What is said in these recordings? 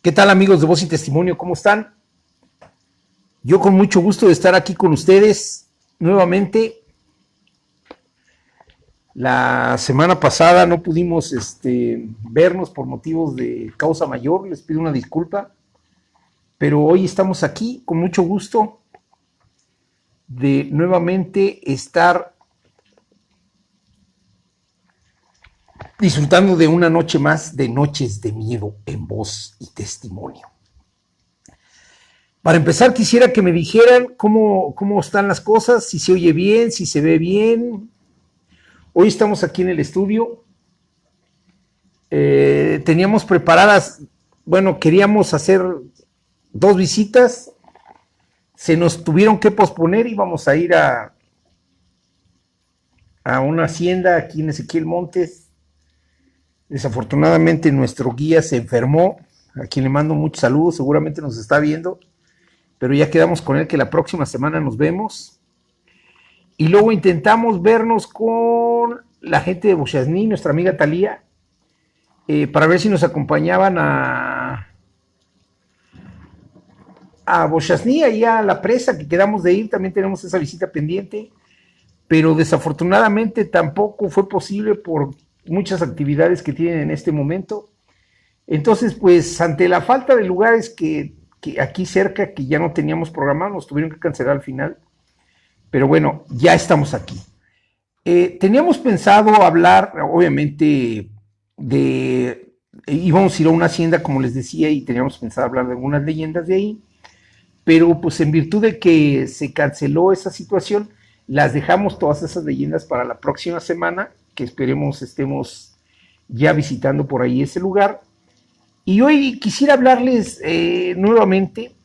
¿Qué tal, amigos de Voz y Testimonio? ¿Cómo están? Yo con mucho gusto de estar aquí con ustedes nuevamente. La semana pasada no pudimos vernos por motivos de causa mayor, les pido una disculpa, pero hoy estamos aquí con mucho gusto de nuevamente estar disfrutando de una noche más de Noches de Miedo en Voz y Testimonio. Para empezar, quisiera que me dijeran cómo están las cosas, si se oye bien, si se ve bien. Hoy estamos aquí en el estudio. Teníamos preparadas, queríamos hacer 2 visitas. Se nos tuvieron que posponer, íbamos a ir a una hacienda aquí en Ezequiel Montes. Desafortunadamente nuestro guía se enfermó, a quien le mando muchos saludos, seguramente nos está viendo. Pero ya quedamos con él que la próxima semana nos vemos. Y luego intentamos vernos con la gente de Bochasní, nuestra amiga Talía, para ver si nos acompañaban a Bochasní, ahí a la presa, que quedamos de ir, también tenemos esa visita pendiente, pero desafortunadamente tampoco fue posible por muchas actividades que tienen en este momento. Entonces, pues, ante la falta de lugares que aquí cerca, que ya no teníamos programado, nos tuvieron que cancelar al final, pero bueno, ya estamos aquí. Teníamos pensado hablar, obviamente, íbamos a ir a una hacienda, como les decía, y teníamos pensado hablar de algunas leyendas de ahí, pero pues en virtud de que se canceló esa situación, las dejamos todas esas leyendas para la próxima semana, que esperemos estemos ya visitando por ahí ese lugar. Y hoy quisiera hablarles nuevamente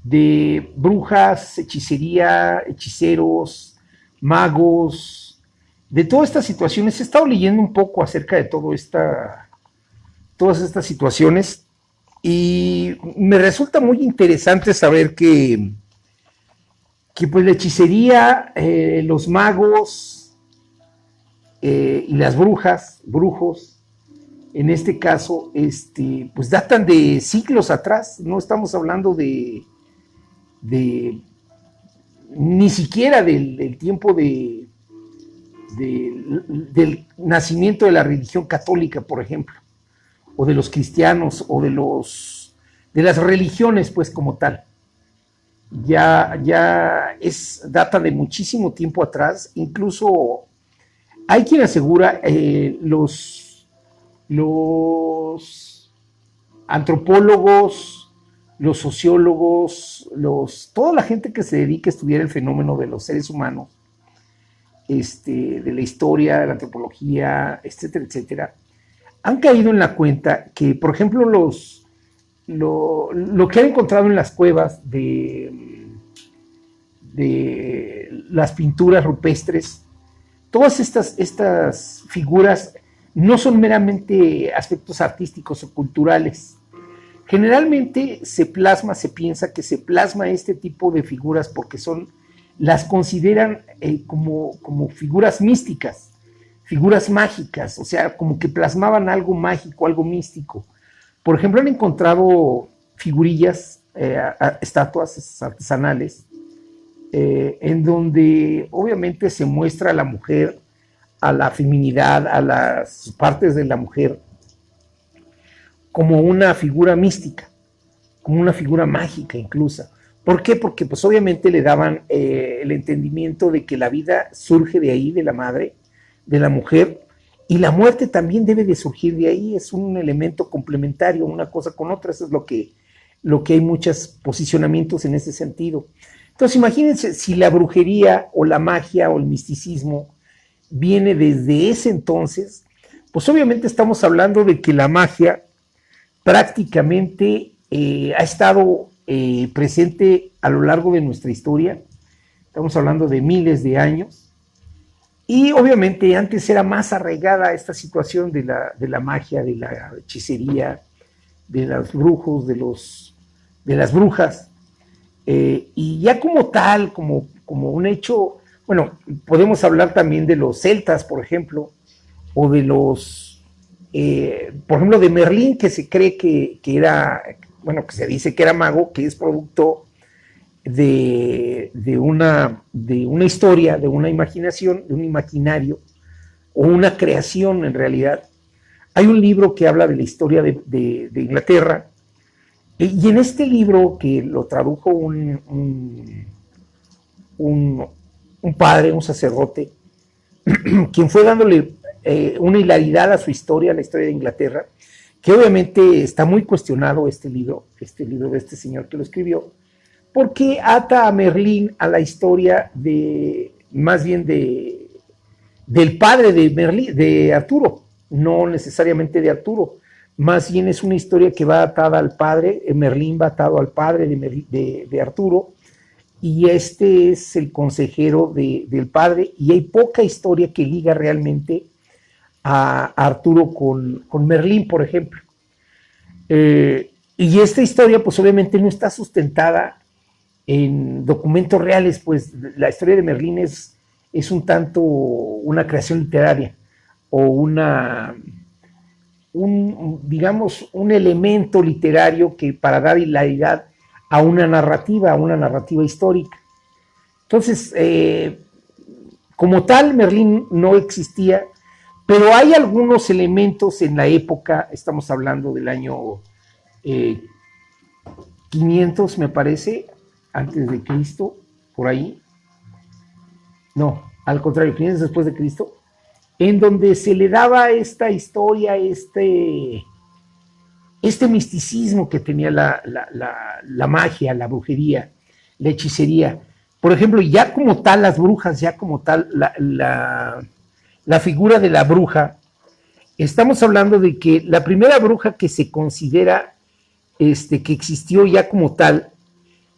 de brujas, hechicería, hechiceros, magos, de todas estas situaciones. He estado leyendo un poco acerca de todas estas situaciones y me resulta muy interesante saber que pues la hechicería, los magos y las brujos, en este caso, pues datan de siglos atrás. No estamos hablando de ni siquiera del tiempo del nacimiento de la religión católica, por ejemplo, o de los cristianos, o de las religiones, pues, como tal. Ya data de muchísimo tiempo atrás. Incluso hay quien asegura, los antropólogos, los sociólogos, toda la gente que se dedica a estudiar el fenómeno de los seres humanos, de la historia, de la antropología, etcétera, etcétera, han caído en la cuenta que, por ejemplo, lo que han encontrado en las cuevas de las pinturas rupestres, todas estas figuras no son meramente aspectos artísticos o culturales. Generalmente se piensa que se plasma este tipo de figuras porque las consideran como figuras místicas, figuras mágicas, o sea, como que plasmaban algo mágico, algo místico. Por ejemplo, han encontrado figurillas, estatuas artesanales, en donde obviamente se muestra a la mujer, a la feminidad, a las partes de la mujer, como una figura mística, como una figura mágica incluso. ¿Por qué? Porque pues obviamente le daban el entendimiento de que la vida surge de ahí, de la madre, de la mujer, y la muerte también debe de surgir de ahí. Es un elemento complementario, una cosa con otra. Eso es lo que hay muchos posicionamientos en ese sentido. Entonces imagínense si la brujería o la magia o el misticismo viene desde ese entonces, pues obviamente estamos hablando de que la magia prácticamente ha estado presente a lo largo de nuestra historia. Estamos hablando de miles de años, y obviamente antes era más arraigada esta situación de la magia, de la hechicería, de los brujos, de las brujas, y ya como tal, como un hecho. Bueno, podemos hablar también de los celtas, por ejemplo, o de los por ejemplo, de Merlín, que se cree que era, bueno, que se dice que era mago, que es producto de una historia, de una imaginación, de un imaginario, o una creación en realidad. Hay un libro que habla de la historia de Inglaterra, y en este libro, que lo tradujo un padre, un sacerdote, quien fue dándole una hilaridad a su historia, a la historia de Inglaterra, que obviamente está muy cuestionado este libro de este señor que lo escribió, porque ata a Merlín a la historia más bien del padre de Merlín, de Arturo, no necesariamente de Arturo, más bien es una historia que va atada al padre, Merlín va atado al padre de Arturo, y este es el consejero del padre, y hay poca historia que liga realmente a Arturo con Merlín, por ejemplo. Y esta historia, pues obviamente no está sustentada en documentos reales, pues la historia de Merlín es un tanto una creación literaria o digamos, un elemento literario que para dar hilaridad a una narrativa histórica. Entonces, como tal, Merlín no existía, pero hay algunos elementos en la época, estamos hablando del año 500, me parece, antes de Cristo, por ahí. No, al contrario, 500 después de Cristo, en donde se le daba esta historia, este misticismo que tenía la magia, la brujería, la hechicería. Por ejemplo, ya como tal, las brujas, ya como tal, la figura de la bruja, estamos hablando de que la primera bruja que se considera que existió ya como tal,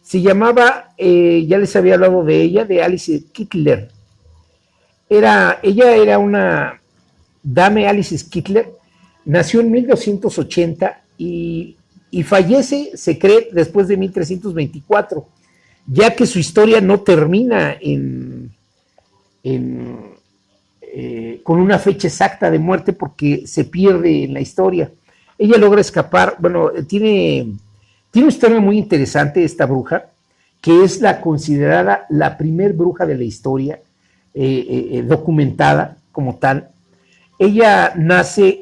se llamaba, ya les había hablado de ella, de Alice Kittler. Ella era una dame Alice Kittler, nació en 1280 y fallece, se cree, después de 1324, ya que su historia no termina con una fecha exacta de muerte porque se pierde en la historia. Ella logra escapar, bueno, tiene una historia muy interesante esta bruja, que es la considerada la primer bruja de la historia, documentada como tal. Ella nace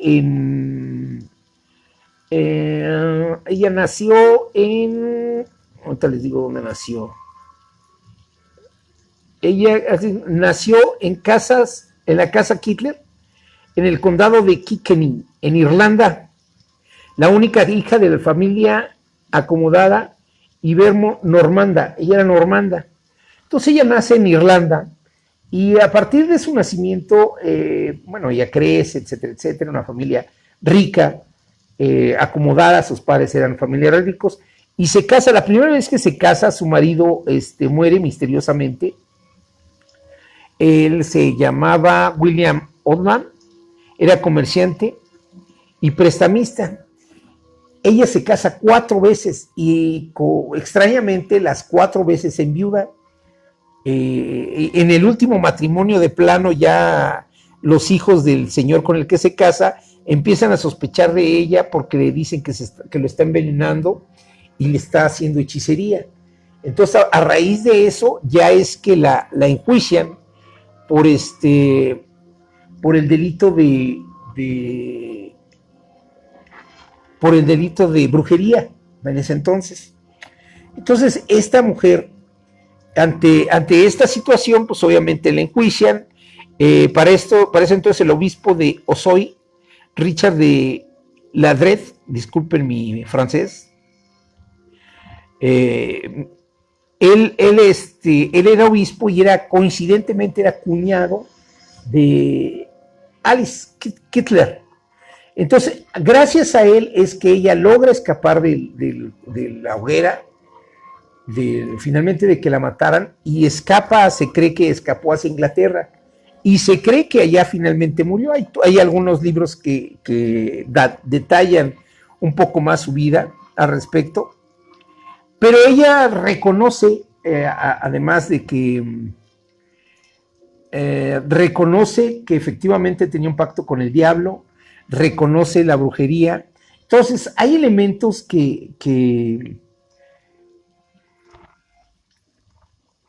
ella nació ahorita les digo dónde nació. Ella nació en la casa Kittler, en el condado de Kilkenny, en Irlanda, la única hija de la familia acomodada ibermo-normanda. Ella era normanda. Entonces ella nace en Irlanda y a partir de su nacimiento, bueno, ella crece, etcétera, etcétera, una familia rica, acomodada, sus padres eran familiares ricos, y se casa. La primera vez que se casa, su marido muere misteriosamente. Él se llamaba William Odman, era comerciante y prestamista. Ella se casa 4 veces y extrañamente las 4 veces enviuda. En el último matrimonio de plano, ya los hijos del señor con el que se casa empiezan a sospechar de ella porque le dicen que lo está envenenando y le está haciendo hechicería. Entonces, a raíz de eso, ya es que la enjuician por el delito de brujería en ese entonces. Entonces, esta mujer, ante esta situación, pues obviamente la enjuician. Para ese entonces el obispo de Osoy, Richard de Ladred, disculpen mi francés, él era obispo y coincidentemente era cuñado de Alice Kittler. Entonces, gracias a él es que ella logra escapar de la hoguera, finalmente de que la mataran, y se cree que escapó hacia Inglaterra, y se cree que allá finalmente murió. Hay algunos libros que detallan un poco más su vida al respecto, pero ella reconoce, además de que reconoce que efectivamente tenía un pacto con el diablo, reconoce la brujería. Entonces, hay elementos que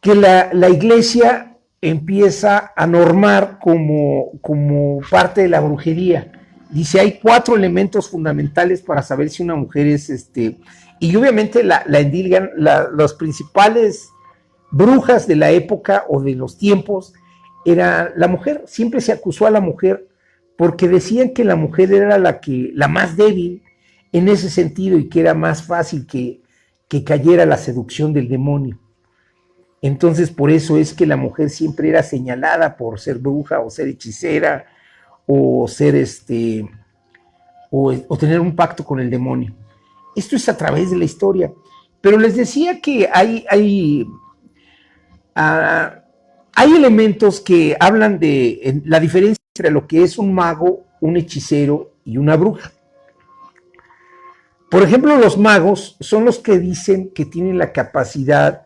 la iglesia empieza a normar como parte de la brujería. Dice, hay 4 elementos fundamentales para saber si una mujer es y obviamente la endilgan los principales brujas de la época o de los tiempos era la mujer. Siempre se acusó a la mujer porque decían que la mujer era la más débil en ese sentido y que era más fácil que cayera la seducción del demonio. Entonces, por eso es que la mujer siempre era señalada por ser bruja o ser hechicera o ser o tener un pacto con el demonio. Esto es a través de la historia. Pero les decía que hay elementos que hablan de la diferencia entre lo que es un mago, un hechicero y una bruja. Por ejemplo, los magos son los que dicen que tienen la capacidad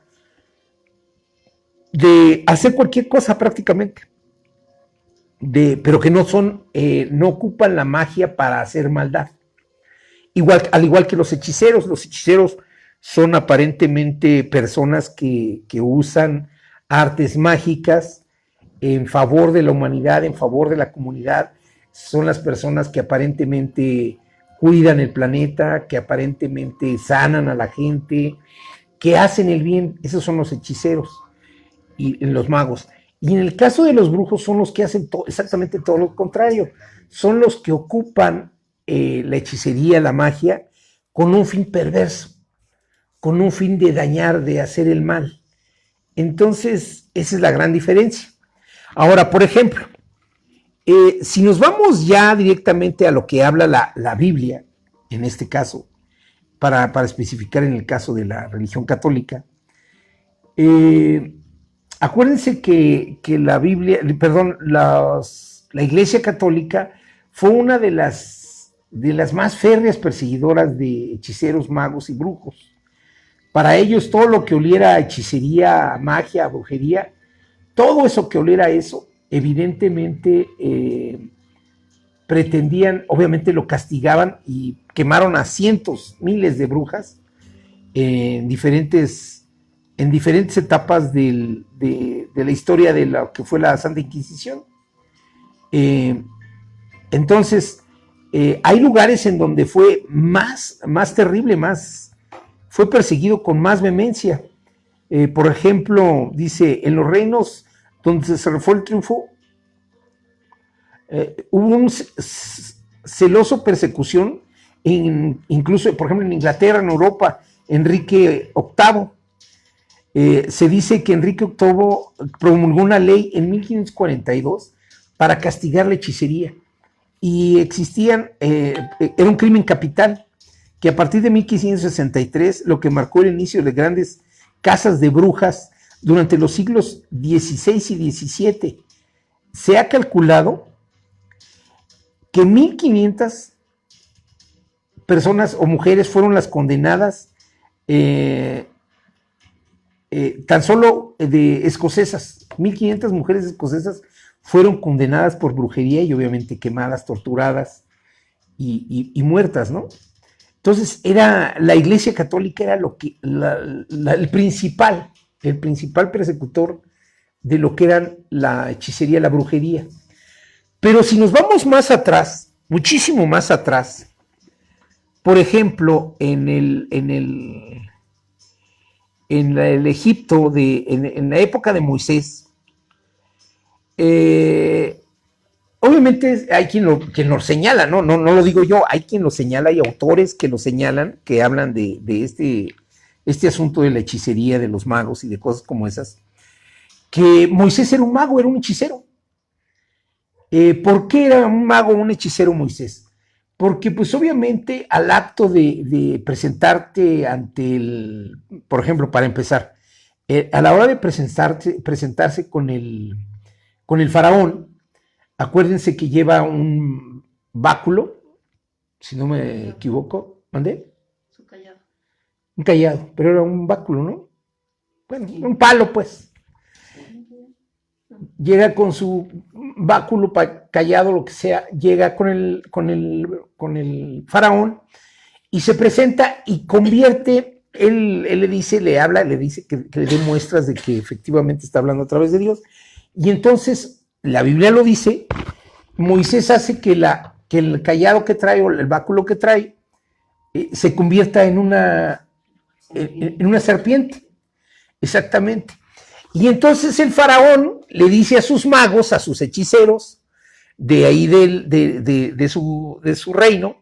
de hacer cualquier cosa prácticamente, pero que no ocupan la magia para hacer maldad. Al igual que los hechiceros son aparentemente personas que usan artes mágicas en favor de la humanidad, en favor de la comunidad. Son las personas que aparentemente cuidan el planeta, que aparentemente sanan a la gente, que hacen el bien. Esos son los hechiceros y los magos. Y en el caso de los brujos son los que hacen exactamente todo lo contrario. Son los que ocupan la hechicería, la magia, con un fin perverso, con un fin de dañar, de hacer el mal. Entonces, esa es la gran diferencia. Ahora, por ejemplo, si nos vamos ya directamente a lo que habla la Biblia, en este caso, para especificar en el caso de la religión católica, acuérdense que la Biblia, perdón, la Iglesia Católica fue una de las más férreas perseguidoras de hechiceros, magos y brujos. Para ellos todo lo que oliera a hechicería, a magia, a brujería, todo eso que oliera a eso, evidentemente pretendían, obviamente lo castigaban y quemaron a cientos, miles de brujas en diferentes etapas de la historia de lo que fue la Santa Inquisición. Entonces, hay lugares en donde fue más terrible, fue perseguido con más vehemencia. Por ejemplo, dice, en los reinos donde se fue el triunfo, hubo un celoso persecución, incluso, por ejemplo, en Inglaterra, en Europa, Enrique VIII. Se dice que Enrique VIII promulgó una ley en 1542 para castigar la hechicería. Y era un crimen capital, que a partir de 1563, lo que marcó el inicio de grandes casas de brujas durante los siglos XVI y XVII. Se ha calculado que 1,500 personas o mujeres fueron las condenadas, tan solo de escocesas. 1,500 mujeres escocesas fueron condenadas por brujería y obviamente quemadas, torturadas y muertas, ¿no? Entonces, la Iglesia Católica era el principal persecutor de lo que eran la hechicería, la brujería. Pero si nos vamos más atrás, muchísimo más atrás, por ejemplo, en el Egipto, en la época de Moisés, obviamente hay quien lo señala, no lo digo yo, hay quien lo señala, hay autores que lo señalan, que hablan de este asunto de la hechicería, de los magos y de cosas como esas, que Moisés era un mago, era un hechicero. ¿Por qué era un mago, un hechicero Moisés? Porque pues obviamente al acto de presentarte ante por ejemplo, para empezar, a la hora de presentarse con el faraón, acuérdense que lleva un báculo, si no me equivoco, ¿mandé? Su callado. Un callado, pero era un báculo, ¿no? Bueno, un palo, pues. llega con su báculo callado, lo que sea, llega con el faraón y se presenta y convierte, él le dice, le habla, le dice que le dé muestras de que efectivamente está hablando a través de Dios. Y entonces, la Biblia lo dice, Moisés hace que el callado que trae o el báculo que trae se convierta en una serpiente. Exactamente. Y entonces el faraón le dice a sus magos, a sus hechiceros, de ahí de su reino,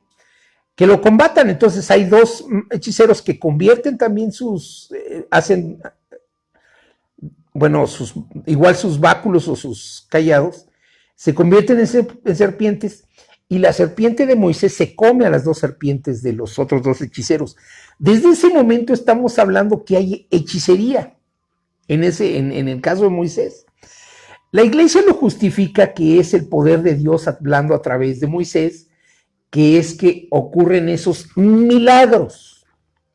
que lo combatan. Entonces hay dos hechiceros que convierten también hacen, bueno, igual sus báculos o sus callados, se convierten en serpientes, y la serpiente de Moisés se come a las dos serpientes de los otros dos hechiceros. Desde ese momento estamos hablando que hay hechicería en el caso de Moisés. La iglesia lo justifica que es el poder de Dios hablando a través de Moisés, que es que ocurren esos milagros,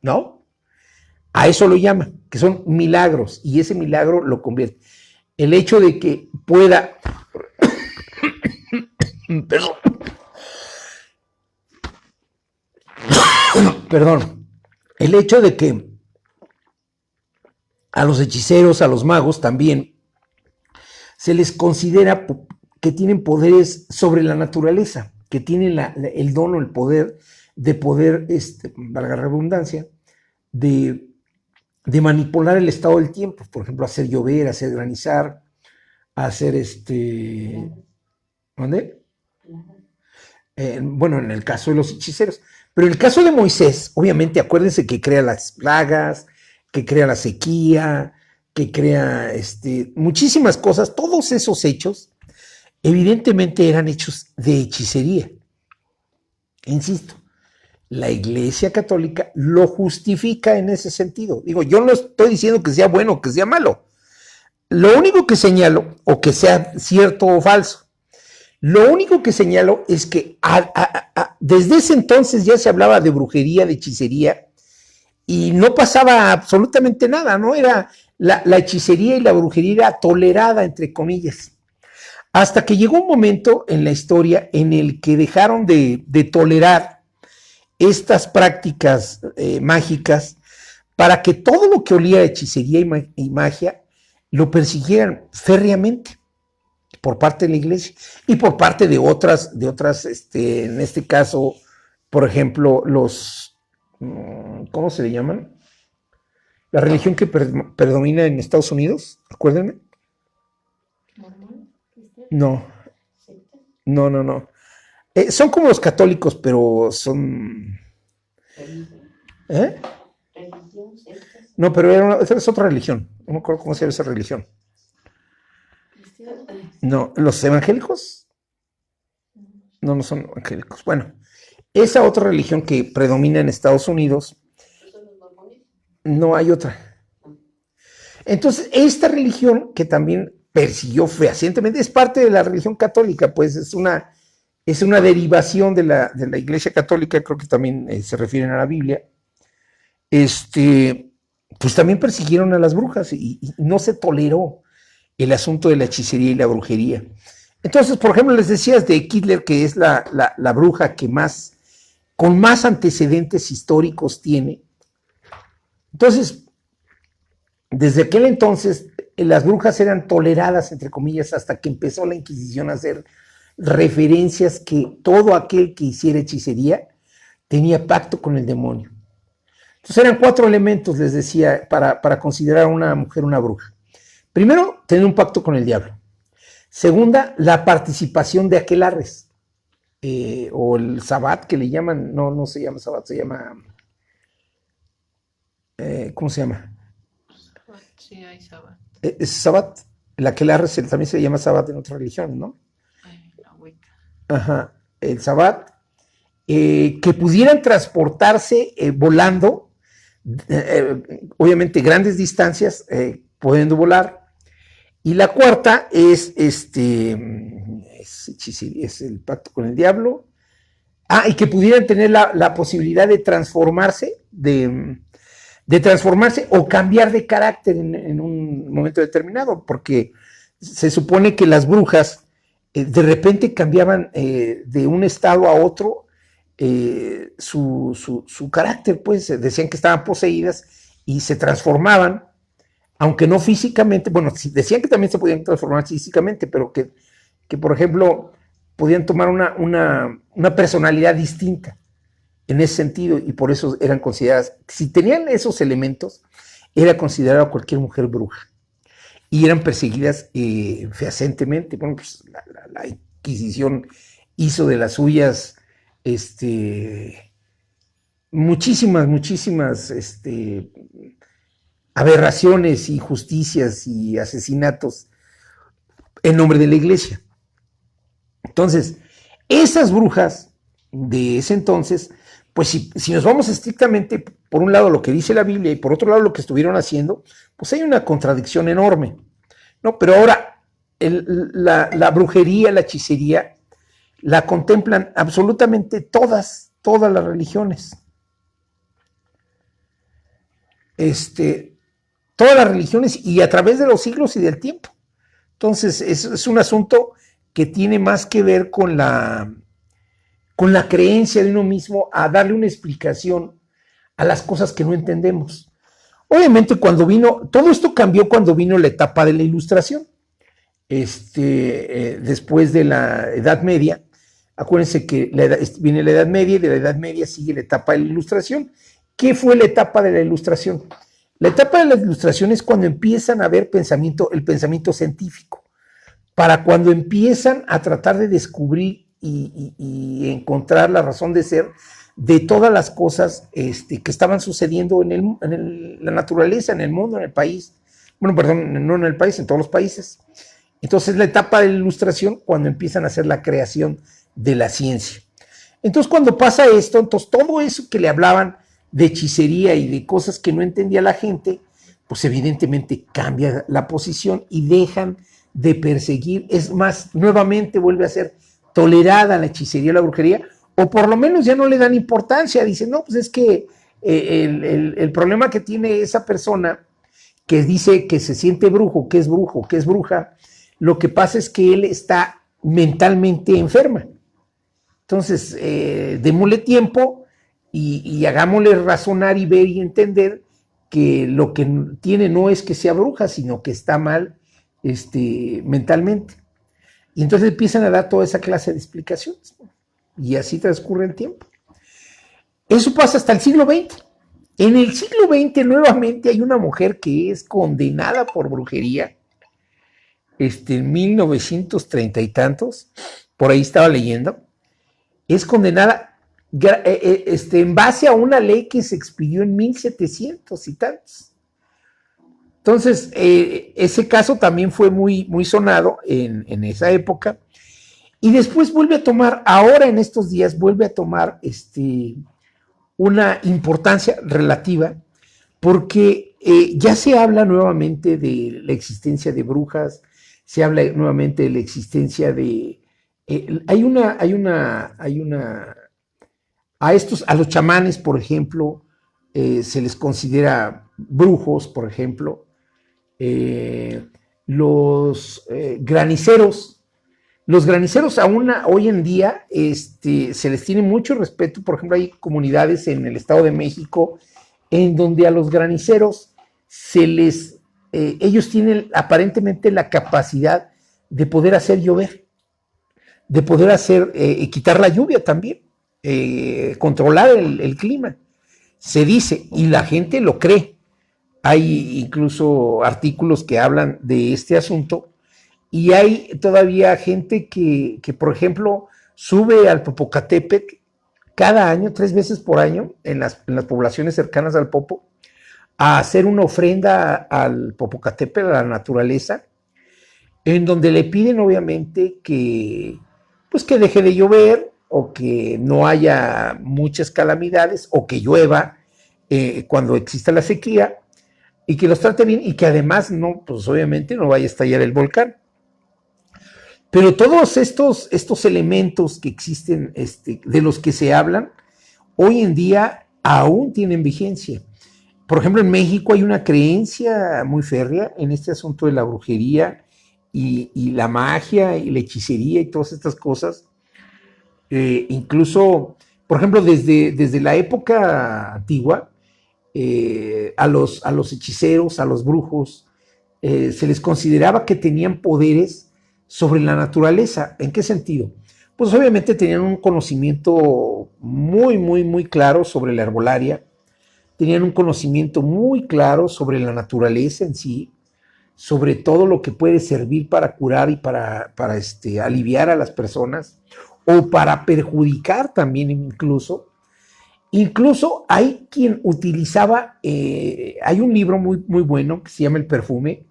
¿no? A eso lo llaman, que son milagros, y ese milagro lo convierte. El hecho de que pueda, perdón, el hecho de que a los hechiceros, a los magos también, se les considera que tienen poderes sobre la naturaleza, que tienen el don o el poder de poder, valga la redundancia, de manipular el estado del tiempo, por ejemplo, hacer llover, hacer granizar, hacer ¿dónde? Bueno, en el caso de los hechiceros. Pero en el caso de Moisés, obviamente, acuérdense que crea las plagas, que crea la sequía, que crea muchísimas cosas. Todos esos hechos, evidentemente, eran hechos de hechicería. Insisto, la Iglesia Católica lo justifica en ese sentido. Digo, yo no estoy diciendo que sea bueno o que sea malo. Lo único que señalo, o que sea cierto o falso, lo único que señalo es que desde ese entonces ya se hablaba de brujería, de hechicería, y no pasaba absolutamente nada, ¿no? Era la hechicería y la brujería era tolerada, entre comillas. Hasta que llegó un momento en la historia en el que dejaron de tolerar estas prácticas mágicas, para que todo lo que olía a hechicería y magia lo persiguieran férreamente por parte de la iglesia y por parte de otras, en este caso, por ejemplo, ¿cómo se le llaman? La religión que predomina en Estados Unidos, acuérdenme. No. Son como los católicos, pero son... ¿Eh? No, pero esa es otra religión. No me acuerdo cómo se llama esa religión. No, ¿los evangélicos? No son evangélicos. Bueno, esa otra religión que predomina en Estados Unidos, no hay otra. Entonces, esta religión que también persiguió fehacientemente, es parte de la religión católica, pues es una derivación de la Iglesia Católica, creo que también se refieren a la Biblia. Pues también persiguieron a las brujas y no se toleró el asunto de la hechicería y la brujería. Entonces, por ejemplo, les decías de Hitler, que es la bruja que con más antecedentes históricos tiene. Entonces, desde aquel entonces, las brujas eran toleradas, entre comillas, hasta que empezó la Inquisición a hacer referencias que todo aquel que hiciera hechicería tenía pacto con el demonio. Entonces eran 4 elementos, les decía, para considerar a una mujer una bruja. Primero, tener un pacto con el diablo. Segunda, la participación de aquelarres, o el sabbat, que le llaman, no se llama sabbat, se llama, ¿cómo se llama? Sí, hay sabbat. Es sabbat, el aquelarre también se llama sabbat en otra religión, ¿no? La Wicca. Ajá, el sabbat, que pudieran transportarse volando, obviamente grandes distancias, pudiendo volar. Y la cuarta es el pacto con el diablo. Y que pudieran tener la posibilidad de transformarse, de transformarse o cambiar de carácter en un momento determinado, porque se supone que las brujas de repente cambiaban de un estado a otro su carácter, pues decían que estaban poseídas y se transformaban, aunque no físicamente, bueno, decían que también se podían transformar físicamente, pero que por ejemplo, podían tomar una personalidad distinta en ese sentido, y por eso eran consideradas, si tenían esos elementos, era considerada cualquier mujer bruja, y eran perseguidas fehacientemente. Bueno, pues la Inquisición hizo de las suyas muchísimas aberraciones, injusticias y asesinatos en nombre de la iglesia. Entonces, esas brujas de ese entonces, pues si nos vamos estrictamente, por un lado lo que dice la Biblia y por otro lado lo que estuvieron haciendo, pues hay una contradicción enorme, ¿no? Pero ahora la brujería, la hechicería, la contemplan absolutamente todas las religiones. Todas las religiones y a través de los siglos y del tiempo. Entonces, es un asunto que tiene más que ver con la creencia de uno mismo a darle una explicación a las cosas que no entendemos. Obviamente todo esto cambió cuando vino la etapa de la Ilustración, después de la Edad Media. Acuérdense que viene la Edad Media y de la Edad Media sigue la etapa de la Ilustración. ¿Qué fue la etapa de la Ilustración? La etapa de la Ilustración es cuando empiezan a ver el pensamiento científico, para cuando empiezan a tratar de descubrir y encontrar la razón de ser de todas las cosas que estaban sucediendo en la naturaleza, en el mundo, en el país. Bueno, perdón, no en el país, en todos los países. Entonces, la etapa de la Ilustración, cuando empiezan a hacer la creación de la ciencia. Entonces, cuando pasa esto, entonces todo eso que le hablaban de hechicería y de cosas que no entendía la gente, pues evidentemente cambia la posición y dejan de perseguir. Es más, nuevamente vuelve a ser tolerada la hechicería, la brujería, o por lo menos ya no le dan importancia. Dicen, no, pues es que el problema que tiene esa persona que dice que se siente brujo, que es bruja, lo que pasa es que él está mentalmente enferma. Entonces, démosle tiempo y hagámosle razonar y ver y entender que lo que tiene no es que sea bruja, sino que está mal mentalmente. Y entonces empiezan a dar toda esa clase de explicaciones. Y así transcurre el tiempo. Eso pasa hasta el siglo XX. En el siglo XX nuevamente hay una mujer que es condenada por brujería. En 1930 y tantos, por ahí estaba leyendo, es condenada en base a una ley que se expidió en 1700 y tantos. Entonces, ese caso también fue muy, muy sonado en esa época, y después vuelve a tomar, ahora en estos días, vuelve a tomar una importancia relativa, porque ya se habla nuevamente de la existencia de brujas, se habla nuevamente de la existencia de... a los chamanes, por ejemplo, se les considera brujos, por ejemplo. Los graniceros aún hoy en día se les tiene mucho respeto. Por ejemplo, hay comunidades en el Estado de México en donde a los graniceros ellos tienen aparentemente la capacidad de poder hacer llover, de poder quitar la lluvia también, controlar el clima. Se dice, y la gente lo cree. Hay incluso artículos que hablan de este asunto, y hay todavía gente que por ejemplo, sube al Popocatépetl cada año, 3 veces por año, en las poblaciones cercanas al Popo, a hacer una ofrenda al Popocatépetl, a la naturaleza, en donde le piden obviamente que deje de llover, o que no haya muchas calamidades, o que llueva cuando exista la sequía, y que los trate bien, y que además pues obviamente no vaya a estallar el volcán. Pero todos estos elementos que existen, de los que se hablan, hoy en día aún tienen vigencia. Por ejemplo, en México hay una creencia muy férrea en este asunto de la brujería y la magia y la hechicería y todas estas cosas. Incluso, por ejemplo, desde la época antigua, a los hechiceros, a los brujos, se les consideraba que tenían poderes sobre la naturaleza. ¿En qué sentido? Pues obviamente tenían un conocimiento muy, muy, muy claro sobre la herbolaria, tenían un conocimiento muy claro sobre la naturaleza en sí, sobre todo lo que puede servir para curar y para aliviar a las personas o para perjudicar también incluso. Incluso hay quien utilizaba, hay un libro muy, muy bueno que se llama El Perfume,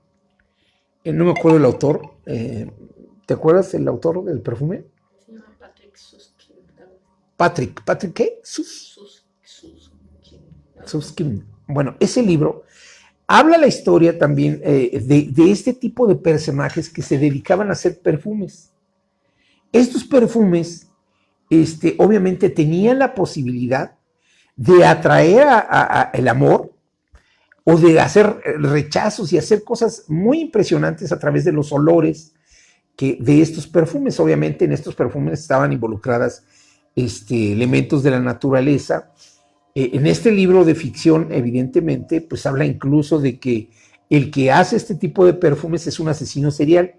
no me acuerdo el autor, ¿te acuerdas el autor del perfume? Se llama Patrick Susskind. ¿Patrick qué? Susskind. Bueno, ese libro habla la historia también de este tipo de personajes que se dedicaban a hacer perfumes. Estos perfumes, obviamente tenían la posibilidad de atraer el amor o de hacer rechazos y hacer cosas muy impresionantes a través de los olores de estos perfumes. Obviamente en estos perfumes estaban involucradas elementos de la naturaleza. En este libro de ficción, evidentemente, pues habla incluso de que el que hace este tipo de perfumes es un asesino serial.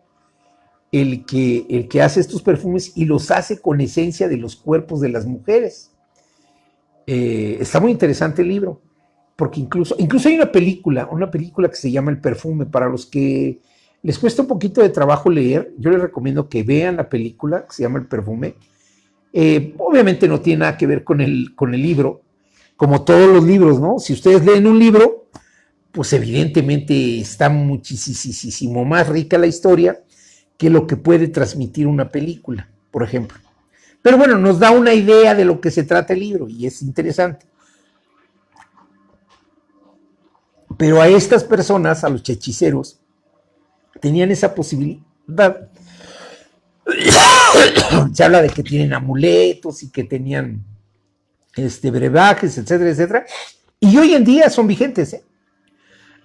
El que hace estos perfumes y los hace con esencia de los cuerpos de las mujeres. Está muy interesante el libro, porque incluso hay una película que se llama El Perfume. Para los que les cuesta un poquito de trabajo leer, yo les recomiendo que vean la película que se llama El Perfume. Obviamente no tiene nada que ver con el libro, como todos los libros, ¿no? Si ustedes leen un libro, pues evidentemente está muchísimo más rica la historia que lo que puede transmitir una película, por ejemplo. Pero bueno, nos da una idea de lo que se trata el libro y es interesante. Pero a estas personas, a los hechiceros, tenían esa posibilidad. Se habla de que tienen amuletos y que tenían brebajes, etcétera, etcétera. Y hoy en día son vigentes, ¿eh?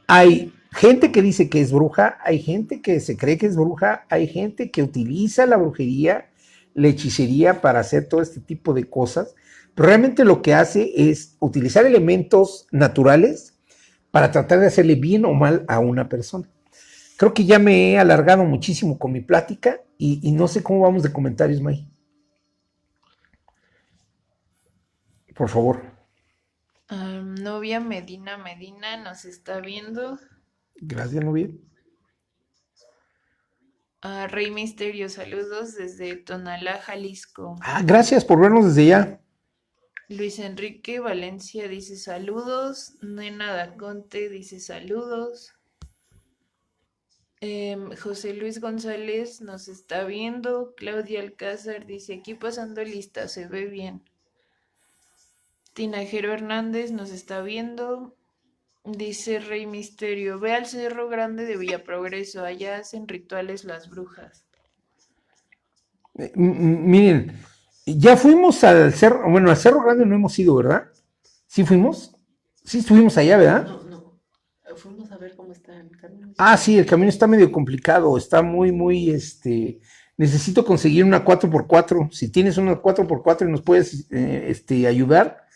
Hay gente que dice que es bruja, hay gente que se cree que es bruja, hay gente que utiliza la brujería, la hechicería para hacer todo este tipo de cosas, pero realmente lo que hace es utilizar elementos naturales para tratar de hacerle bien o mal a una persona. Creo que ya me he alargado muchísimo con mi plática y no sé cómo vamos de comentarios, May. Por favor. Novia Medina nos está viendo. Gracias, novia. Rey Misterio, saludos desde Tonalá, Jalisco. Gracias por vernos desde allá. Luis Enrique Valencia dice saludos. Nena Daconte dice saludos. José Luis González nos está viendo. Claudia Alcázar dice aquí pasando lista, se ve bien. Tinajero Hernández nos está viendo. Dice Rey Misterio, ve al Cerro Grande de Villa Progreso, allá hacen rituales las brujas. Miren, ya fuimos al Cerro, bueno, al Cerro Grande no hemos ido, ¿verdad? ¿Sí fuimos? Sí estuvimos allá, ¿verdad? No, fuimos a ver cómo está el camino. Sí, el camino está medio complicado, está muy, necesito conseguir una 4x4. Si tienes una 4x4 y nos puedes ayudar,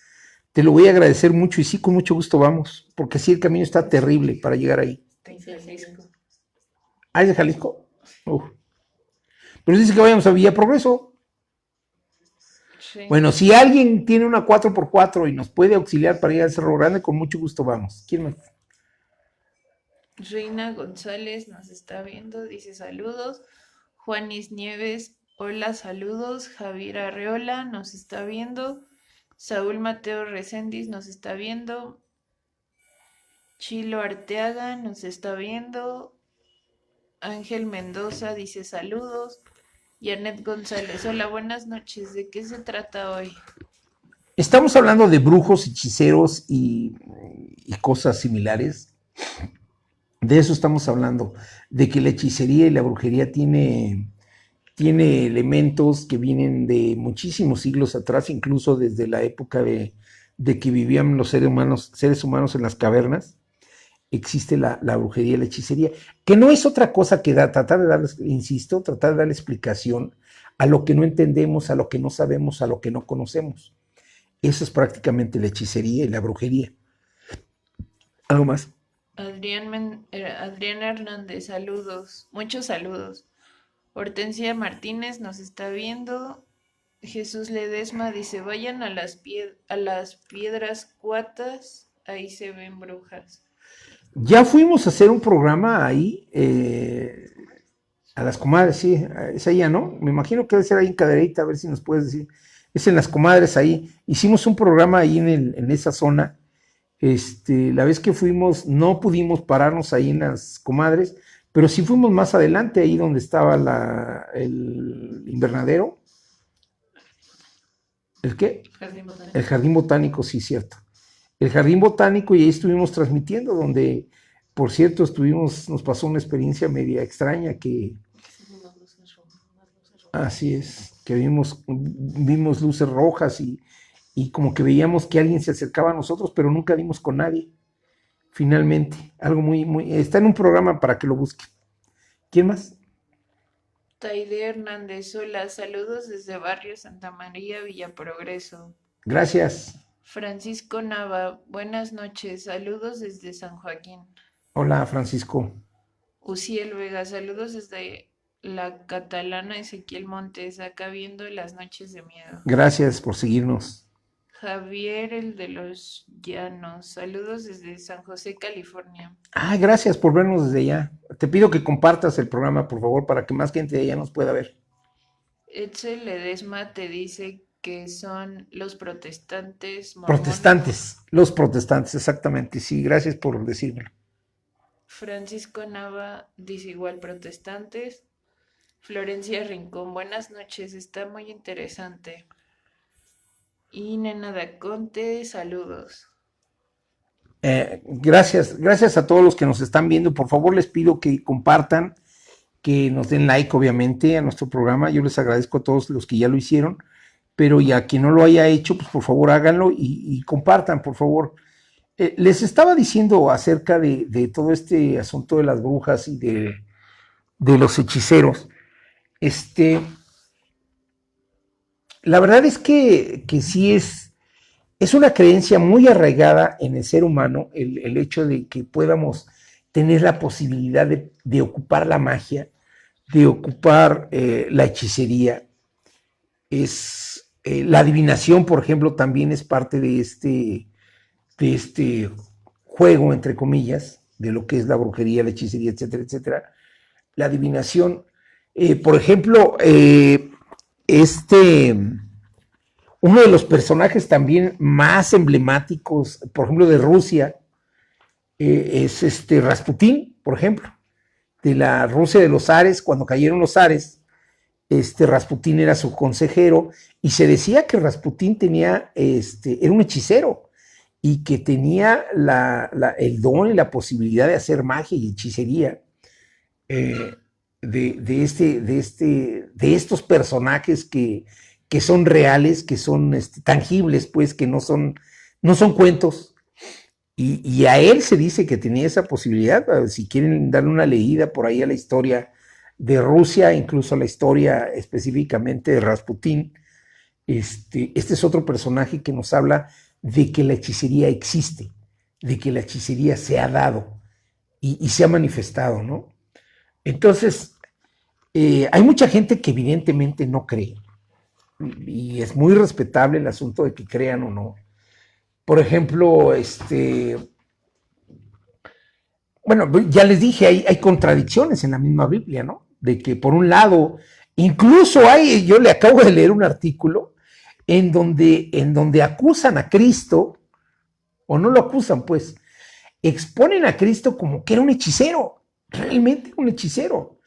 te lo voy a agradecer mucho y sí, con mucho gusto vamos, porque sí, el camino está terrible para llegar ahí. Está en Jalisco. ¿Es de Jalisco? Pero dice que vayamos a Villa Progreso. Sí. Bueno, si alguien tiene una 4x4 y nos puede auxiliar para ir al Cerro Grande, con mucho gusto vamos. ¿Quién más? Reina González nos está viendo, dice saludos. Juanis Nieves, hola, saludos. Javier Arreola nos está viendo. Saúl Mateo Reséndiz nos está viendo. Chilo Arteaga nos está viendo. Ángel Mendoza dice saludos. Janet González, hola, buenas noches. ¿De qué se trata hoy? Estamos hablando de brujos, hechiceros y cosas similares. De eso estamos hablando, de que la hechicería y la brujería tiene elementos que vienen de muchísimos siglos atrás, incluso desde la época de que vivían los seres humanos en las cavernas. existe la brujería y la hechicería, que no es otra cosa que tratar de darle, insisto, tratar de darle explicación a lo que no entendemos, a lo que no sabemos, a lo que no conocemos. Eso es prácticamente la hechicería y la brujería. ¿Algo más? Adrián Hernández, saludos, muchos saludos. Hortensia Martínez nos está viendo. Jesús Ledesma dice, vayan a las piedras cuatas, ahí se ven brujas. Ya fuimos a hacer un programa ahí, a las comadres, sí, es allá, ¿no? Me imagino que debe ser ahí en Cadereyta, a ver si nos puedes decir. Es en las comadres ahí. Hicimos un programa ahí en esa zona. La vez que fuimos, no pudimos pararnos ahí en las comadres, pero sí fuimos más adelante, ahí donde estaba el invernadero. ¿El qué? El jardín botánico, sí, cierto. El jardín botánico, y ahí estuvimos transmitiendo, donde, por cierto, nos pasó una experiencia media extraña que... Así es, que vimos luces rojas y como que veíamos que alguien se acercaba a nosotros, pero nunca dimos con nadie. Finalmente, algo está en un programa para que lo busquen. ¿Quién más? Taide Hernández, hola, saludos desde Barrio Santa María, Villa Progreso. Gracias. Francisco Nava, buenas noches, saludos desde San Joaquín. Hola, Francisco. Uciel Vega, saludos desde la Catalana Ezequiel Montes, acá viendo Las Noches de Miedo. Gracias por seguirnos. Javier, el de los Llanos, saludos desde San José, California. Gracias por vernos desde allá. Te pido que compartas el programa, por favor, para que más gente de allá nos pueda ver. Edsel Ledesma te dice que son los protestantes mormones. Los protestantes, exactamente. Sí, gracias por decírmelo. Francisco Nava dice igual protestantes. Florencia Rincón, buenas noches, está muy interesante. Y Nena Daconte, saludos. Gracias a todos los que nos están viendo. Por favor, les pido que compartan, que nos den like, obviamente, a nuestro programa. Yo les agradezco a todos los que ya lo hicieron, pero ya quien no lo haya hecho, pues por favor háganlo y compartan, por favor. Les estaba diciendo acerca de todo este asunto de las brujas y de los hechiceros. La verdad es que sí es una creencia muy arraigada en el ser humano, el hecho de que podamos tener la posibilidad de ocupar la magia, de ocupar la hechicería. La adivinación, por ejemplo, también es parte de este juego, entre comillas, de lo que es la brujería, la hechicería, etcétera, etcétera. La adivinación, por ejemplo, uno de los personajes también más emblemáticos, por ejemplo, de Rusia, es Rasputín, por ejemplo, de la Rusia de los zares. Cuando cayeron los zares, Rasputín era su consejero y se decía que Rasputín era un hechicero y que tenía el don y la posibilidad de hacer magia y hechicería. De estos personajes que son reales, que son tangibles, pues, que no son cuentos, y a él se dice que tenía esa posibilidad. Si quieren darle una leída por ahí a la historia de Rusia, incluso a la historia específicamente de Rasputín, este es otro personaje que nos habla de que la hechicería existe, de que la hechicería se ha dado y se ha manifestado, ¿no? Entonces, hay mucha gente que evidentemente no cree, y es muy respetable el asunto de que crean o no. Por ejemplo, bueno, ya les dije, hay contradicciones en la misma Biblia, ¿no? De que por un lado, incluso yo le acabo de leer un artículo en donde acusan a Cristo, o no lo acusan, pues, exponen a Cristo como que era un hechicero, realmente un hechicero.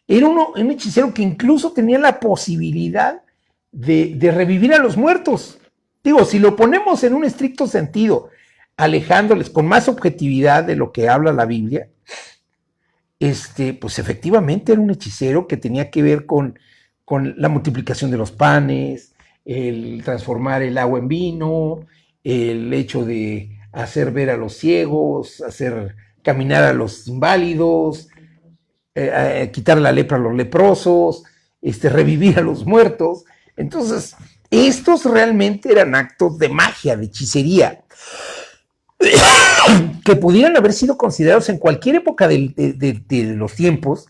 Era un hechicero que incluso tenía la posibilidad de revivir a los muertos. Digo, si lo ponemos en un estricto sentido, alejándoles con más objetividad de lo que habla la Biblia, pues efectivamente era un hechicero que tenía que ver con la multiplicación de los panes, el transformar el agua en vino, el hecho de hacer ver a los ciegos, hacer caminar a los inválidos, quitar la lepra a los leprosos, revivir a los muertos. Entonces, estos realmente eran actos de magia, de hechicería, que pudieran haber sido considerados en cualquier época de los tiempos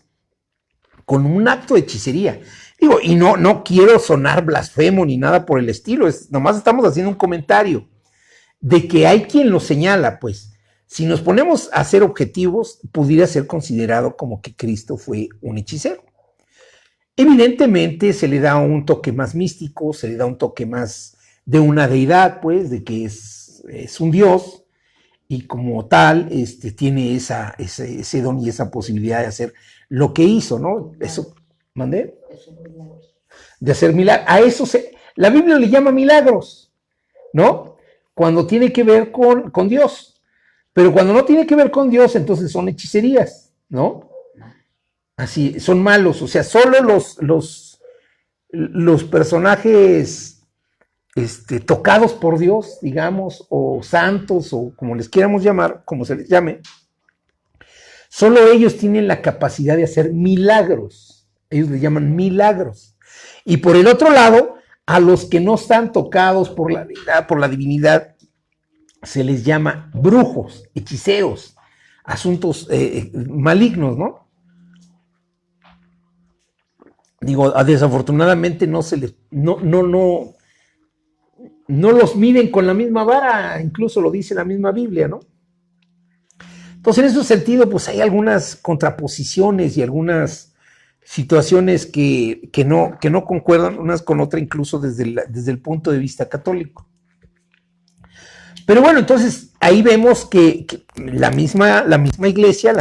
con un acto de hechicería. Digo, y no quiero sonar blasfemo ni nada por el estilo, nomás estamos haciendo un comentario de que hay quien lo señala, pues. Si nos ponemos a ser objetivos, pudiera ser considerado como que Cristo fue un hechicero. Evidentemente se le da un toque más místico, se le da un toque más de una deidad, pues, de que es un Dios, y como tal, tiene ese don y esa posibilidad de hacer lo que hizo, ¿no? Eso, ¿mandé? De hacer milagros. A eso la Biblia le llama milagros, ¿no? Cuando tiene que ver con Dios. Pero cuando no tiene que ver con Dios, entonces son hechicerías, ¿no? Así, son malos. O sea, solo los personajes tocados por Dios, digamos, o santos, o como les quieramos llamar, como se les llame, solo ellos tienen la capacidad de hacer milagros. Ellos les llaman milagros. Y por el otro lado, a los que no están tocados por la deidad, por la divinidad, se les llama brujos, hechiceros, asuntos malignos, ¿no? Digo, desafortunadamente no los miden con la misma vara, incluso lo dice la misma Biblia, ¿no? Entonces, en ese sentido, pues hay algunas contraposiciones y algunas situaciones que no concuerdan unas con otras, incluso desde el punto de vista católico. Pero bueno, entonces ahí vemos que la misma iglesia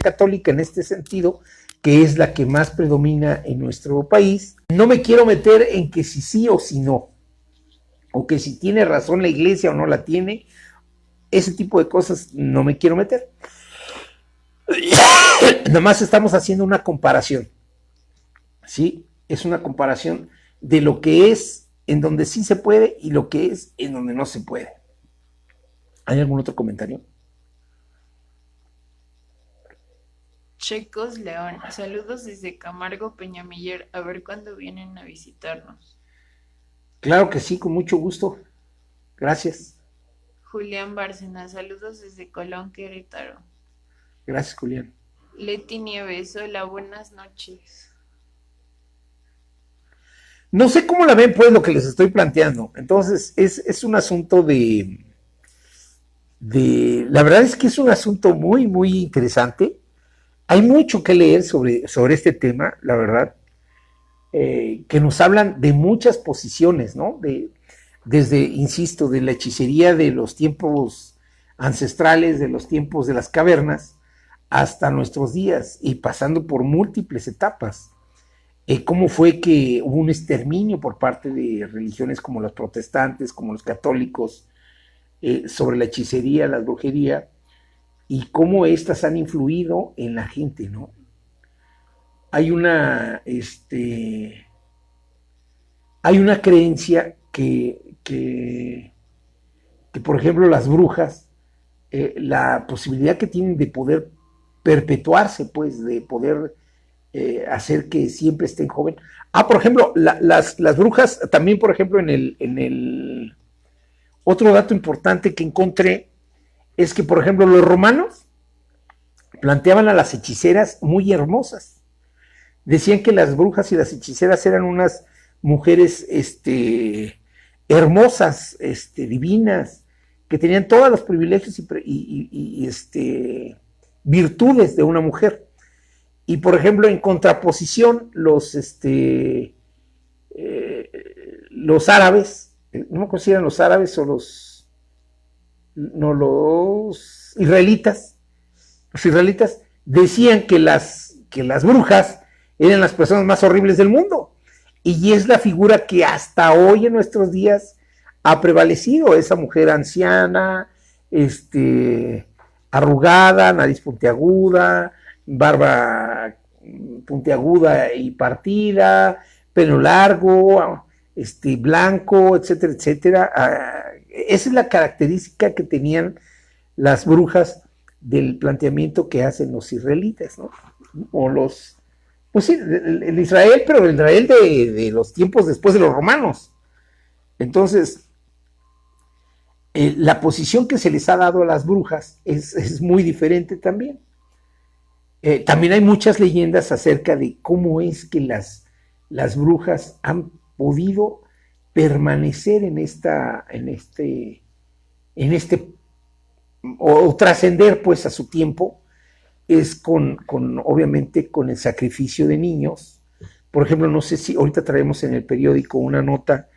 católica en este sentido, que es la que más predomina en nuestro país, no me quiero meter en que si sí o si no, o que si tiene razón la iglesia o no la tiene, ese tipo de cosas no me quiero meter. Nada más estamos haciendo una comparación, ¿sí? Es una comparación de lo que es en donde sí se puede y lo que es en donde no se puede. ¿Hay algún otro comentario? Checos León, saludos desde Camargo, Peñamiller, a ver cuándo vienen a visitarnos. Claro que sí, con mucho gusto. Gracias. Julián Bárcena, saludos desde Colón, Querétaro. Gracias, Julián. Leti Nieves, hola, buenas noches. No sé cómo la ven, pues, lo que les estoy planteando. Entonces, es un asunto la verdad es que es un asunto muy, muy interesante. Hay mucho que leer sobre este tema, la verdad, que nos hablan de muchas posiciones, ¿no? Desde, insisto, de la hechicería de los tiempos ancestrales, de los tiempos de las cavernas, hasta nuestros días, y pasando por múltiples etapas. Cómo fue que hubo un exterminio por parte de religiones como los protestantes, como los católicos, sobre la hechicería, la brujería, y cómo éstas han influido en la gente, ¿no? Hay una creencia que por ejemplo, las brujas, la posibilidad que tienen de poder perpetuarse, pues, de poder hacer que siempre estén jóvenes. Por ejemplo, las brujas, también, por ejemplo, en el otro dato importante que encontré es que, por ejemplo, los romanos planteaban a las hechiceras muy hermosas. Decían que las brujas y las hechiceras eran unas mujeres hermosas, divinas, que tenían todos los privilegios y virtudes de una mujer. Y, por ejemplo, en contraposición, los árabes, no me acuerdo si eran los árabes o los israelitas, decían que las brujas eran las personas más horribles del mundo, y es la figura que hasta hoy en nuestros días ha prevalecido, esa mujer anciana, arrugada, nariz puntiaguda, barba puntiaguda y partida, pelo largo, blanco, etcétera, etcétera. Esa es la característica que tenían las brujas del planteamiento que hacen los israelitas, ¿no? O los, pues sí, el Israel, pero el Israel de los tiempos después de los romanos. Entonces, la posición que se les ha dado a las brujas es muy diferente también. También hay muchas leyendas acerca de cómo es que las brujas han podido permanecer en este, o trascender pues a su tiempo, es obviamente con el sacrificio de niños. Por ejemplo, no sé si ahorita traemos en el periódico una nota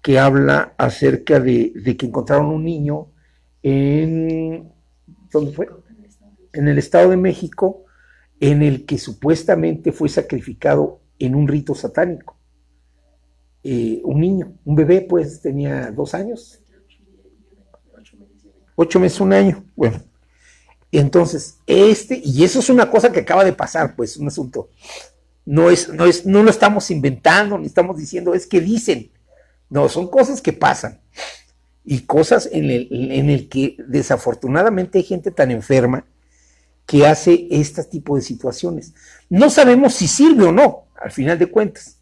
que habla acerca de que encontraron un niño ¿dónde fue? En el Estado de México, en el que supuestamente fue sacrificado en un rito satánico. Un niño, un bebé, pues tenía 2 años, 8 meses, 1 año. Bueno, entonces, y eso es una cosa que acaba de pasar, pues, un asunto. No lo estamos inventando, ni estamos diciendo, es que dicen. No, son cosas que pasan. Y cosas en el que desafortunadamente hay gente tan enferma que hace este tipo de situaciones. No sabemos si sirve o no, al final de cuentas.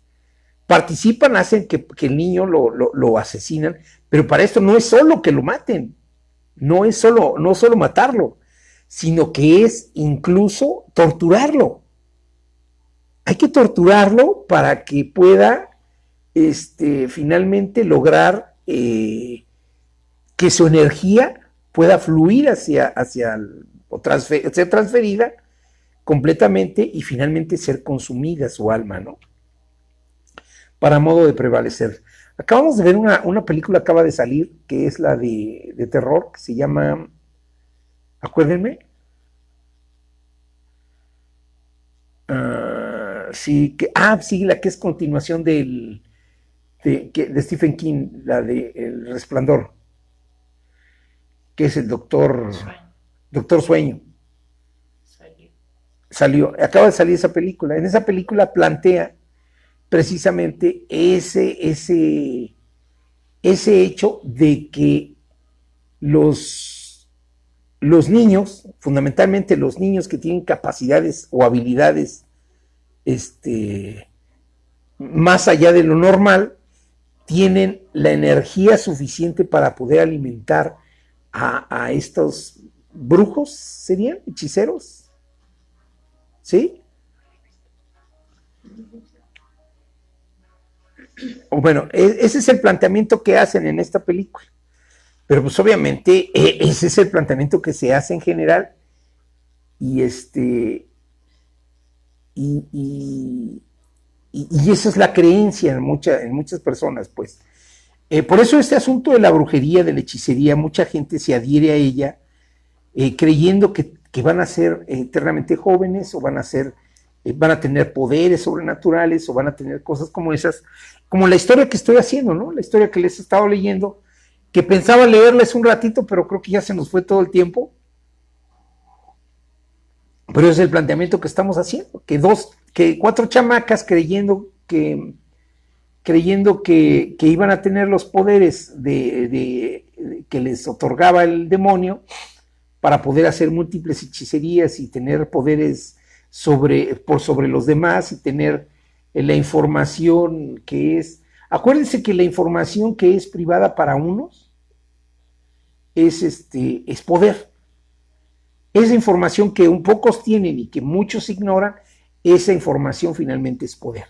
Participan, hacen que el niño lo asesinan, pero para esto no es solo que lo maten, no solo matarlo, sino que es incluso torturarlo. Hay que torturarlo para que pueda finalmente lograr que su energía pueda fluir ser transferida completamente y finalmente ser consumida su alma, ¿no? Para modo de prevalecer. Acabamos de ver una película, acaba de salir, que es la de terror, que se llama, acuérdenme, sí, la que es continuación de Stephen King, la de El Resplandor, que es el Doctor Sueño. Acaba de salir esa película. En esa película plantea precisamente ese hecho de que los niños, fundamentalmente los niños que tienen capacidades o habilidades más allá de lo normal, tienen la energía suficiente para poder alimentar a estos brujos, ¿serían? ¿Hechiceros? ¿Sí? Bueno, ese es el planteamiento que hacen en esta película. Pero pues obviamente ese es el planteamiento que se hace en general y esa es la creencia en muchas personas, pues. Por eso este asunto de la brujería, de la hechicería, mucha gente se adhiere a ella creyendo que van a ser eternamente jóvenes o van a tener poderes sobrenaturales o van a tener cosas como esas, como la historia que estoy haciendo, ¿no? La historia que les he estado leyendo, que pensaba leerles un ratito, pero creo que ya se nos fue todo el tiempo. Pero es el planteamiento que estamos haciendo, que 4 chamacas creyendo que iban a tener los poderes que les otorgaba el demonio para poder hacer múltiples hechicerías y tener poderes por sobre los demás y tener la información que es. Acuérdense que la información que es privada para unos es poder. Esa información que un pocos tienen y que muchos ignoran, esa información finalmente es poder.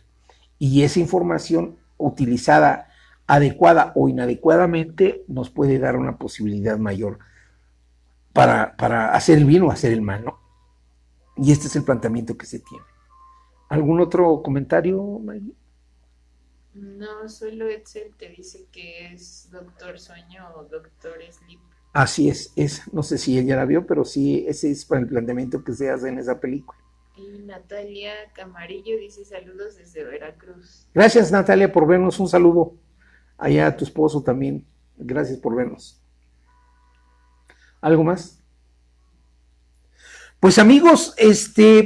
Y esa información utilizada adecuada o inadecuadamente nos puede dar una posibilidad mayor para hacer el bien o hacer el mal, ¿no? Y este es el planteamiento que se tiene. ¿Algún otro comentario, Maggie? No, solo Edsel te dice que es Doctor Sueño o Doctor Sleep. Así es, no sé si ella la vio, pero sí, ese es para el planteamiento que se hace en esa película. Y Natalia Camarillo dice saludos desde Veracruz. Gracias, Natalia, por vernos. Un saludo allá a tu esposo también. Gracias por vernos. ¿Algo más? Pues amigos,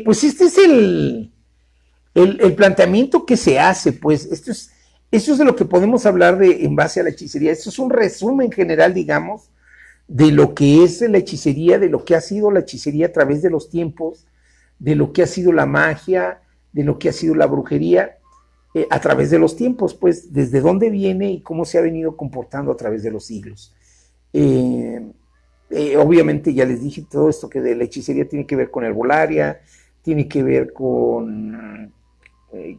pues este es el planteamiento que se hace, pues esto es de lo que podemos hablar en base a la hechicería. Esto es un resumen general, digamos, de lo que es la hechicería, de lo que ha sido la hechicería a través de los tiempos, de lo que ha sido la magia, de lo que ha sido la brujería, a través de los tiempos, pues, desde dónde viene y cómo se ha venido comportando a través de los siglos. Obviamente, ya les dije todo esto que de la hechicería tiene que ver con herbolaria, tiene que ver con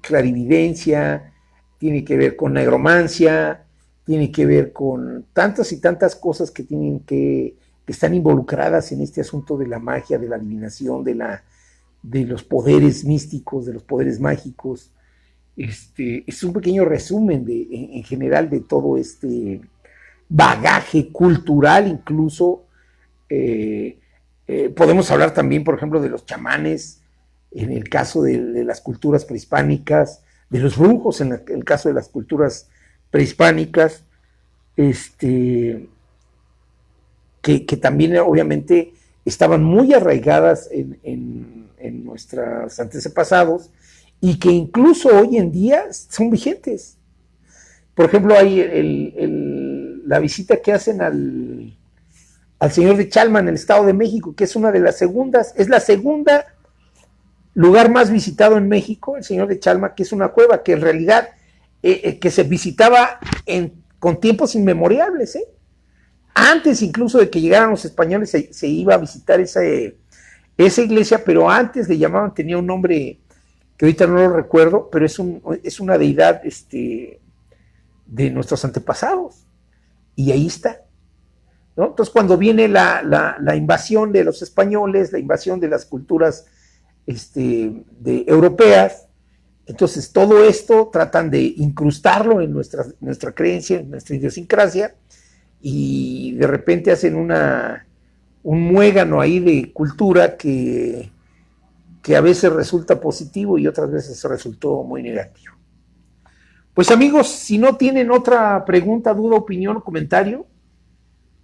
clarividencia, tiene que ver con negromancia, tiene que ver con tantas y tantas cosas que están involucradas en este asunto de la magia, de la adivinación, de los poderes místicos, de los poderes mágicos. Es un pequeño resumen en general de todo este bagaje cultural, incluso podemos hablar también, por ejemplo, de los chamanes, en el caso de las culturas prehispánicas, de los brujos, en el caso de las culturas prehispánicas, que también obviamente estaban muy arraigadas en nuestros antepasados, y que incluso hoy en día son vigentes. Por ejemplo, hay la visita que hacen al Señor de Chalma en el Estado de México, que es una de las segundas, es la segunda lugar más visitado en México, el Señor de Chalma, que es una cueva que en realidad que se visitaba con tiempos inmemorables, antes incluso de que llegaran los españoles se iba a visitar esa iglesia, pero antes le llamaban, tenía un nombre que ahorita no lo recuerdo, pero es una deidad de nuestros antepasados, y ahí está, ¿no? Entonces, cuando viene la invasión de los españoles, la invasión de las culturas europeas, entonces todo esto tratan de incrustarlo en nuestra creencia, en nuestra idiosincrasia, y de repente hacen un muégano ahí de cultura que a veces resulta positivo y otras veces resultó muy negativo. Pues amigos, si no tienen otra pregunta, duda, opinión o comentario,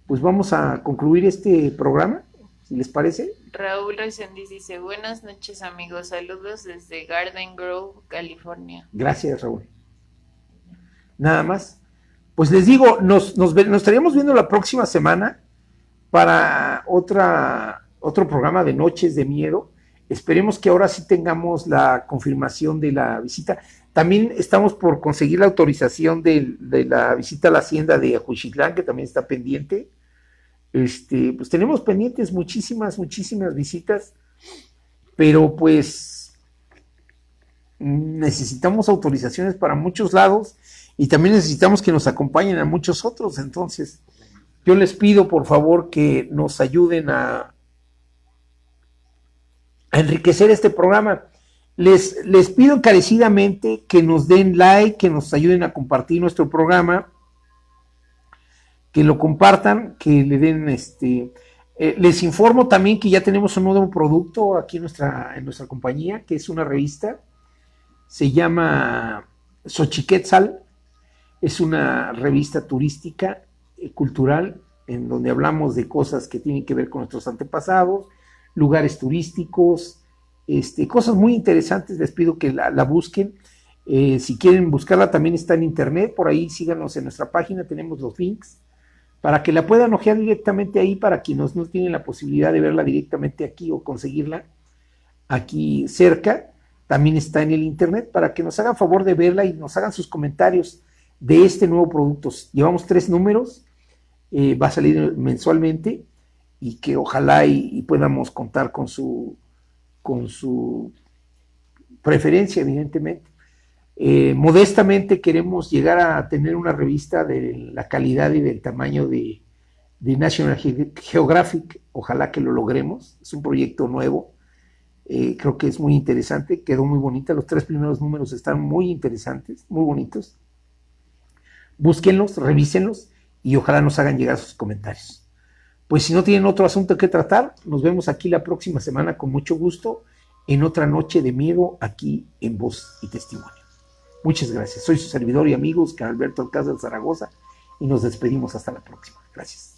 pues vamos a concluir este programa, si les parece. Raúl Reséndiz dice, buenas noches amigos, saludos desde Garden Grove, California. Gracias, Raúl. Nada más. Pues les digo, nos estaríamos viendo la próxima semana para otro programa de Noches de Miedo. Esperemos que ahora sí tengamos la confirmación de la visita. También estamos por conseguir la autorización de la visita a la hacienda de Juchitlán, que también está pendiente. Pues tenemos pendientes muchísimas visitas, pero pues necesitamos autorizaciones para muchos lados y también necesitamos que nos acompañen a muchos otros. Entonces, yo les pido por favor que nos ayuden a enriquecer este programa. Les pido encarecidamente que nos den like, que nos ayuden a compartir nuestro programa, que lo compartan, que le den les informo también que ya tenemos un nuevo producto aquí en nuestra compañía, que es una revista, se llama Xochiquetzal, es una revista turística, cultural, en donde hablamos de cosas que tienen que ver con nuestros antepasados, lugares turísticos, cosas muy interesantes. Les pido que la busquen. Si quieren buscarla, también está en internet, por ahí síganos en nuestra página, tenemos los links para que la puedan ojear directamente ahí, para quienes no tienen la posibilidad de verla directamente aquí o conseguirla aquí cerca. También está en el internet, para que nos hagan favor de verla y nos hagan sus comentarios de este nuevo producto. Llevamos 3 números, va a salir mensualmente, y que ojalá y podamos contar con su preferencia, evidentemente. Modestamente queremos llegar a tener una revista de la calidad y del tamaño de National Geographic. Ojalá que lo logremos. Es un proyecto nuevo, creo que es muy interesante, quedó muy bonita. Los 3 primeros números están muy interesantes, muy bonitos. Búsquenlos, revísenlos y ojalá nos hagan llegar sus comentarios. Pues si no tienen otro asunto que tratar, nos vemos aquí la próxima semana con mucho gusto en otra noche de miedo aquí en Voz y Testimonio. Muchas gracias. Soy su servidor y amigo Oscar Alberto Alcázar Zaragoza y nos despedimos hasta la próxima. Gracias.